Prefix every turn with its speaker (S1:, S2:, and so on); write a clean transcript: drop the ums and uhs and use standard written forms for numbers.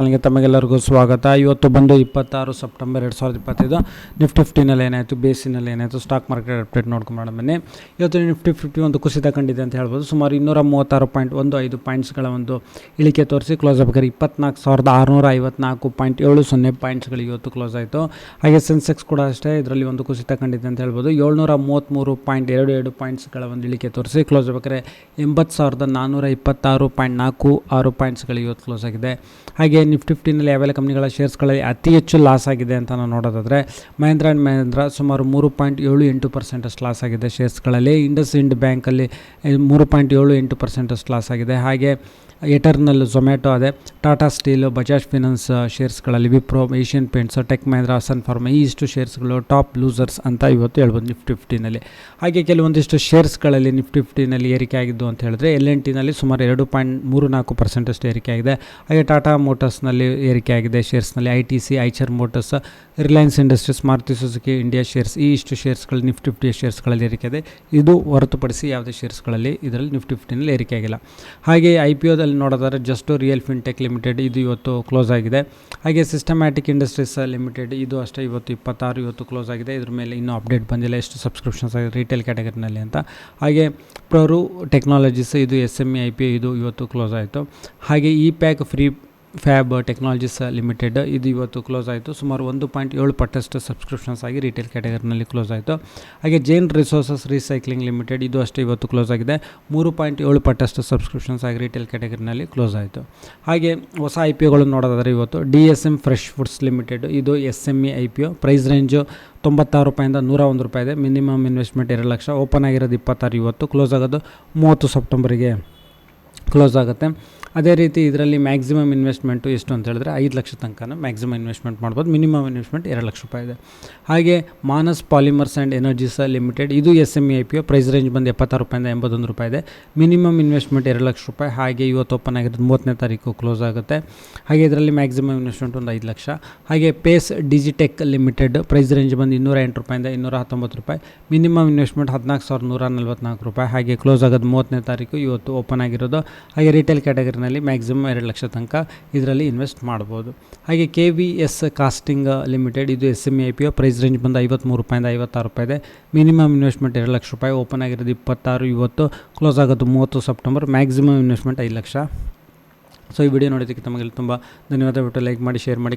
S1: ನನಗೆ ತಮಗೆಲ್ಲರಿಗೂ ಸ್ವಾಗತ. ಇವತ್ತು ಬಂದು 26 ಸೆಪ್ಟೆಂಬರ್ 2025 ನಿಫ್ಟಿ 50ನಲ್ಲಿ ಏನಾಯಿತು, ಬೇಸಿನಲ್ಲಿ ಏನಾಯಿತು, ಸ್ಟಾಕ್ ಮಾರ್ಕೆಟ್ ಅಪ್ಡೇಟ್ ನೋಡ್ಕೊಂಡು ಬನ್ನಿ. ಇವತ್ತು ನಿಫ್ಟಿ 50 ಒಂದು ಕುಸಿತ ಕಂಡಿದೆ ಅಂತ ಹೇಳ್ಬೋದು. ಸುಮಾರು 236.15 ಪಾಯಿಂಟ್ಸ್ಗಳ ಒಂದು ಇಳಿಕೆ ತೋರಿಸಿ ಕ್ಲೋಸ್ ಆಗಬೇಕಾದ್ರೆ 24,654.70 ಪಾಯಿಂಟ್ಸ್ಗಳು ಇವತ್ತು ಕ್ಲೋಸ್ ಆಯಿತು. ಹಾಗೆ ಸೆನ್ಸೆಕ್ಸ್ ಕೂಡ ಅಷ್ಟೇ, ಇದರಲ್ಲಿ ಒಂದು ಕುಸಿತ ಕಂಡಿದೆ ಅಂತ ಹೇಳ್ಬೋದು. 733.22 ಪಾಯಿಂಟ್ಸ್ಗಳ ಒಂದು ಇಳಿಕೆ ತೋರಿಸಿ ಕ್ಲೋಸ್ ಆಗಬೇಕಾದ್ರೆ 80,426.46 ಪಾಯಿಂಟ್ಸ್ಗಳು ಇವತ್ತು ಕ್ಲೋಸ್ ಆಗಿದೆ. ಹಾಗೆ ನಿಫ್ಟಿ 50ನಲ್ಲಿ ಯಾವೆಲ್ಲ ಕಂಪ್ನಿಗಳ ಶೇರ್ಸ್ಗಳಲ್ಲಿ ಅತಿ ಹೆಚ್ಚು ಲಾಸ್ ಆಗಿದೆ ಅಂತ ನಾವು ನೋಡೋದಾದರೆ ಮಹೇಂದ್ರ ಆ್ಯಂಡ್ ಮಹೇಂದ್ರ ಸುಮಾರು 3.78% ಅಷ್ಟು ಲಾಸ್ ಆಗಿದೆ ಶೇರ್ಸ್ಗಳಲ್ಲಿ. ಇಂಡಸ್ಇಂಡ್ ಬ್ಯಾಂಕಲ್ಲಿ 3.78% ಅಷ್ಟು ಲಾಸ್ ಆಗಿದೆ. ಹಾಗೆ ಎಟರ್ನಲ್, ಝೊಮ್ಯಾಟೊ, ಅದೇ ಟಾಟಾ ಸ್ಟೀಲು, ಬಜಾಜ್ ಫಿನಾನ್ಸ್ ಶೇರ್ಸ್ಗಳಲ್ಲಿ ವಿಪ್ರೋ, ಏಷ್ಯನ್ ಪೇಂಟ್ಸ್, ಟೆಕ್ ಮಹೇಂದ್ರ, ಸನ್ ಫಾರ್ಮಾ ಈ ಇಷ್ಟು ಶೇರ್ಸ್ಗಳು ಟಾಪ್ ಲೂಸರ್ಸ್ ಅಂತ ಇವತ್ತು ಹೇಳ್ಬೋದು ನಿಫ್ಟಿ 50ನಲ್ಲಿ. ಹಾಗೆ ಕೆಲವೊಂದಿಷ್ಟು ಶೇರ್ಸ್ಗಳಲ್ಲಿ ನಿಫ್ಟಿ 50ನಲ್ಲಿ ಏರಿಕೆ ಆಗಿದ್ದು ಅಂತ ಹೇಳಿದ್ರೆ L&Tನಲ್ಲಿ ಸುಮಾರು 2.34% ಅಷ್ಟು ಏರಿಕೆ ಆಗಿದೆ. ಹಾಗೆ ಟಾಟಾ ಮೋಟರ್ಸ್ನಲ್ಲಿ ಏರಿಕೆ ಆಗಿದೆ ಶೇರ್ಸ್ನಲ್ಲಿ. ITC, Eicher motors, Reliance industries, Maruti Suzuki India shares ಈ ಇಷ್ಟು ಶೇರ್ಸ್ಗಳು ನಿಫ್ಟಿ 50 ಶೇರ್ಸ್ಗಳಲ್ಲಿ ಏರಿಕೆ ಇದೆ. ಇದು ಹೊರತುಪಡಿಸಿ ಯಾವುದೇ ಶೇರ್ಸ್ಗಳಲ್ಲಿ ಇದರಲ್ಲಿ ನಿಫ್ಟಿ 50ನಲ್ಲಿ ಏರಿಕೆ ಆಗಿಲ್ಲ. ಹಾಗೆ IPOದಲ್ಲಿ ನೋಡೋದಾದ್ರೆ ಜಸ್ಟ್ ರಿಯಲ್ ಫಿನ್ಟೆಕ್ ಲಿಮಿಟೆಡ್ ಇದು ಇವತ್ತು ಕ್ಲೋಸ್ ಆಗಿದೆ. ಹಾಗೆ ಸಿಸ್ಟಮ್ಯಾಟಿಕ್ ಇಂಡಸ್ಟ್ರೀಸ್ ಲಿಮಿಟೆಡ್ ಇದು ಅಷ್ಟೇ ಇವತ್ತು 26 ಇವತ್ತು ಕ್ಲೋಸ್ ಆಗಿದೆ. ಇದ್ರ ಮೇಲೆ ಇನ್ನೂ ಅಪ್ಡೇಟ್ ಬಂದಿಲ್ಲ ಎಷ್ಟು ಸಬ್ಸ್ಕ್ರಿಪ್ಷನ್ಸ್ ಆಗಿದೆ ರಿಟೇಲ್ ಕ್ಯಾಟಗರಿನಲ್ಲಿ ಅಂತ. ಹಾಗೆ ಪ್ರರು ಟೆಕ್ನಾಲಜೀಸ್ ಇದು SME IPO ಇದು ಇವತ್ತು ಕ್ಲೋಸ್ ಆಯಿತು. ಹಾಗೆ pack free fab technologies limited ಇದು ಇವತ್ತು ಕ್ಲೋಸ್ ಆಯಿತು. ಸುಮಾರು 1.7 ಪಟ್ಟಷ್ಟು ಸಬ್ಸ್ಕ್ರಿಪ್ಷನ್ಸ್ ಆಗಿ ರಿಟೇಲ್ ಕ್ಯಾಟಗರಿನಲ್ಲಿ ಕ್ಲೋಸ್ ಆಯಿತು. ಹಾಗೆ ಜೈನ್ ರಿಸೋರ್ಸಸ್ ರೀಸೈಕ್ಲಿಂಗ್ ಲಿಮಿಟೆಡ್ ಇದು ಅಷ್ಟೇ ಇವತ್ತು ಕ್ಲೋಸ್ ಆಗಿದೆ. 3.7 ಪಟ್ಟಷ್ಟು ಸಬ್ಸ್ಕ್ರಿಪ್ಷನ್ಸ್ ಆಗಿ ರಿಟೇಲ್ ಕ್ಯಾಟಗರಿನಲ್ಲಿ ಕ್ಲೋಸ್ ಆಯಿತು. ಹಾಗೆ ಹೊಸ IPOಗಳನ್ನು ನೋಡೋದಾದರೆ ಇವತ್ತು DSM ಫ್ರೆಶ್ ಫುಡ್ಸ್ ಲಿಮಿಟೆಡ್ ಇದು SME IPO. ಪ್ರೈಸ್ ರೇಂಜು 96 ರೂಪಾಯಿಂದ 101 ರೂಪಾಯಿ ಇದೆ. Minimum investment 2 lakh. ಓಪನ್ ಆಗಿರೋದು 26 ಇವತ್ತು, ಕ್ಲೋಸ್ ಆಗೋದು 30 ಸೆಪ್ಟೆಂಬರಿಗೆ ಕ್ಲೋಸ್ ಆಗುತ್ತೆ. ಅದೇ ರೀತಿ ಇದರಲ್ಲಿ ಮ್ಯಾಕ್ಸಿಮಮ್ ಇನ್ವೆಸ್ಟ್ಮೆಂಟು ಎಷ್ಟು ಅಂತ ಹೇಳಿದ್ರೆ 5 ಲಕ್ಷ ತನಕ ಮ್ಯಾಕ್ಸಿಮಮ್ ಇನ್ವೆಸ್ಟ್ಮೆಂಟ್ ಮಾಡ್ಬೋದು. ಮಿನಿಮಮ್ ಇನ್ವೆಸ್ಟ್ಮೆಂಟ್ 2 ಲಕ್ಷ ರೂಪಾಯಿ ಇದೆ. ಹಾಗೆ Manas polymers and energies limited ಇದು SME IPO. ಪ್ರೈಸ್ ರೇಂಜ್ ಬಂದು 76 ರೂಪಾಯಿಂದ 81 ರೂಪಾಯಿ ಇದೆ. ಮಿನಿಮಮ್ ಇನ್ವೆಸ್ಟ್ಮೆಂಟ್ 2 ಲಕ್ಷ ರೂಪಾಯಿ. ಹಾಗೆ ಇವತ್ತು ಓಪನ್ ಆಗಿರೋದು 30ನೇ ತಾರೀಕು ಕ್ಲೋಸ್ ಆಗುತ್ತೆ. ಹಾಗೆ ಇದರಲ್ಲಿ ಮ್ಯಾಕ್ಸಿಮಮ್ ಇನ್ವೆಸ್ಟ್ಮೆಂಟ್ ಒಂದು 5 ಲಕ್ಷ. ಹಾಗೆ pace digitek limited price range ಬಂದು 208 ರೂಪಾಯಿಂದ 219 ರೂಪಾಯಿ. ಮಿನಿಮಮ್ ಇನ್ವೆಸ್ಟ್ಮೆಂಟ್ 14,144 ರೂಪಾಯಿ. ಹಾಗೆ ಕ್ಲೋಸ್ ಆಗೋದು 30ನೇ ತಾರೀಕು ಇವತ್ತು ಓಪನ್ ಆಗಿರೋದು. ಹಾಗೆ ರಿಟೇಲ್ ಕ್ಯಾಟಗರಿನಲ್ಲಿ ಮ್ಯಾಕ್ಸಿಮಮ್ 2 ಲಕ್ಷ ತನಕ ಇದರಲ್ಲಿ ಇನ್ವೆಸ್ಟ್ ಮಾಡ್ಬೋದು. ಹಾಗೆ KVS ಕಾಸ್ಟಿಂಗ್ ಲಿಮಿಟೆಡ್ ಇದು SME IPO. ಪ್ರೈಸ್ ರೇಂಜ್ ಬಂದು 53 ರೂಪಾಯಿಂದ 56 ರೂಪಾಯಿ ಇದೆ. ಮಿನಿಮಮ್ ಇನ್ವೆಸ್ಟ್ಮೆಂಟ್ 2 ಲಕ್ಷ ರೂಪಾಯಿ. ಓಪನ್ ಆಗಿರೋದು 26 ಇವತ್ತು, ಕ್ಲೋಸ್ ಆಗೋದು 30 September. Maximum investment 5 lakh. So ಈ ವಿಡಿಯೋ ನೋಡೋದಕ್ಕೆ ತಮಗೆ ತುಂಬ ಧನ್ಯವಾದ. ಬಿಟ್ಟು ಲೈಕ್ ಮಾಡಿ, ಶೇರ್ ಮಾಡಿ.